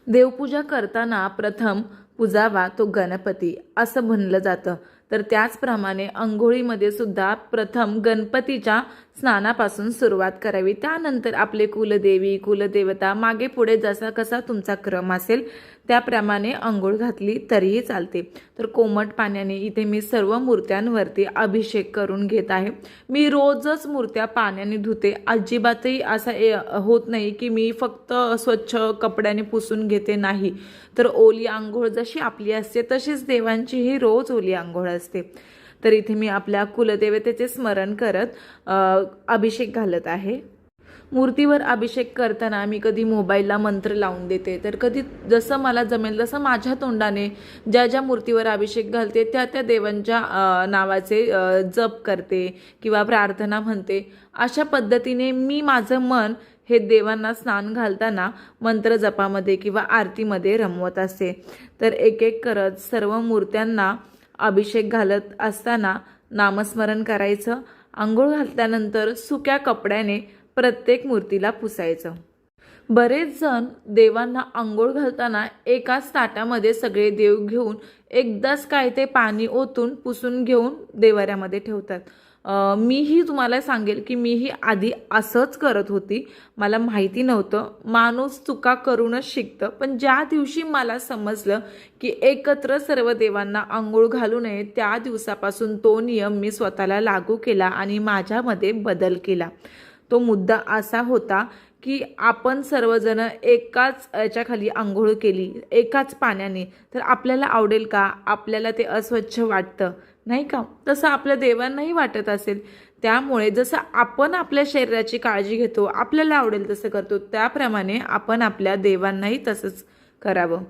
देवपूजा करताना प्रथम पूजावा तो गणपती असं म्हणलं जातं। तर त्याचप्रमाणे अंघोळीमध्ये सुद्धा प्रथम गणपतीच्या स्नानापासून सुरुवात करावी। त्यानंतर आपले कुलदेवी कुलदेवता मागे पुढे जसा कसा तुमचा क्रम असेल त्याप्रमाणे अंघोळ घातली तरीही चालते। तर कोमट पाण्याने इथे मी सर्व मूर्त्यांवरती अभिषेक करून घेत आहे। मी रोजच मूर्त्या पाण्याने धुते, अजिबातही असं होत नाही की मी फक्त स्वच्छ कपड्याने पुसून घेते, नाही। तर ओली आंघोळ जशी आपली असते तशीच देवांचीही रोज ओली आंघोळ असते। तर इथे मी आपल्या कुलदेवतेचे स्मरण करत अभिषेक घालत आहे। मूर्तीवर अभिषेक करताना मी कधी मोबाईलला मंत्र लावून देते, तर कधी जसं मला जमेल तसं माझ्या तोंडाने ज्या ज्या मूर्तीवर अभिषेक घालते त्या त्या देवांच्या नावाचे जप करते किंवा प्रार्थना म्हणते। अशा पद्धतीने मी माझं मन हे देवांना स्नान घालताना मंत्र जपामध्ये किंवा आरतीमध्ये रमवत असते। तर एक एक करत सर्व मूर्त्यांना अभिषेक घालत असताना नामस्मरण करायचं। आंघोळ घातल्यानंतर सुक्या कपड्याने प्रत्येक मूर्तीला पुसायचं। बरेच जण देवांना आंघोळ घालताना एकाच ताटामध्ये सगळे देव घेऊन एकदाच काय ते पाणी ओतून पुसून घेऊन देवाऱ्यामध्ये ठेवतात। मीही तुम्हाला सांगेल की मीही आधी असंच करत होती, मला माहिती नव्हतं। माणूस चुका करूनच शिकतं, पण ज्या दिवशी मला समजलं की एकत्र सर्व देवांना आंघोळ घालू नये त्या दिवसापासून तो नियम मी स्वतःला लागू केला आणि माझ्यामध्ये बदल केला। तो मुद्दा असा होता की आपण सर्वजण एकाच याच्याखाली आंघोळ केली एकाच पाण्याने तर आपल्याला आवडेल का? आपल्याला ते अस्वच्छ वाटतं नाही का? तसं आपल्या देवांनाही वाटत असेल। त्यामुळे जसं आपण आपल्या शरीराची काळजी घेतो, आपल्याला आवडेल तसं करतो, त्याप्रमाणे आपण आपल्या देवांनाही तसंच करावं।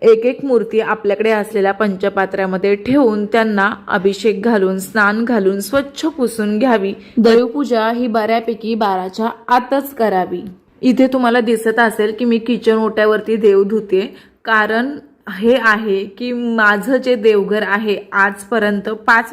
एक एक मूर्ती आपल्याकडे असलेल्या पंचपात्रामध्ये ठेवून त्यांना अभिषेक घालून स्नान घालून स्वच्छ पुसून घ्यावी। देवपूजा ही बऱ्यापैकी 12च्या आतच करावी। इथे तुम्हाला दिसत असेल की मी किचन ओट्यावरती देव धुते, कारण हे आहे की माझं जे देवघर आहे आजपर्यंत 5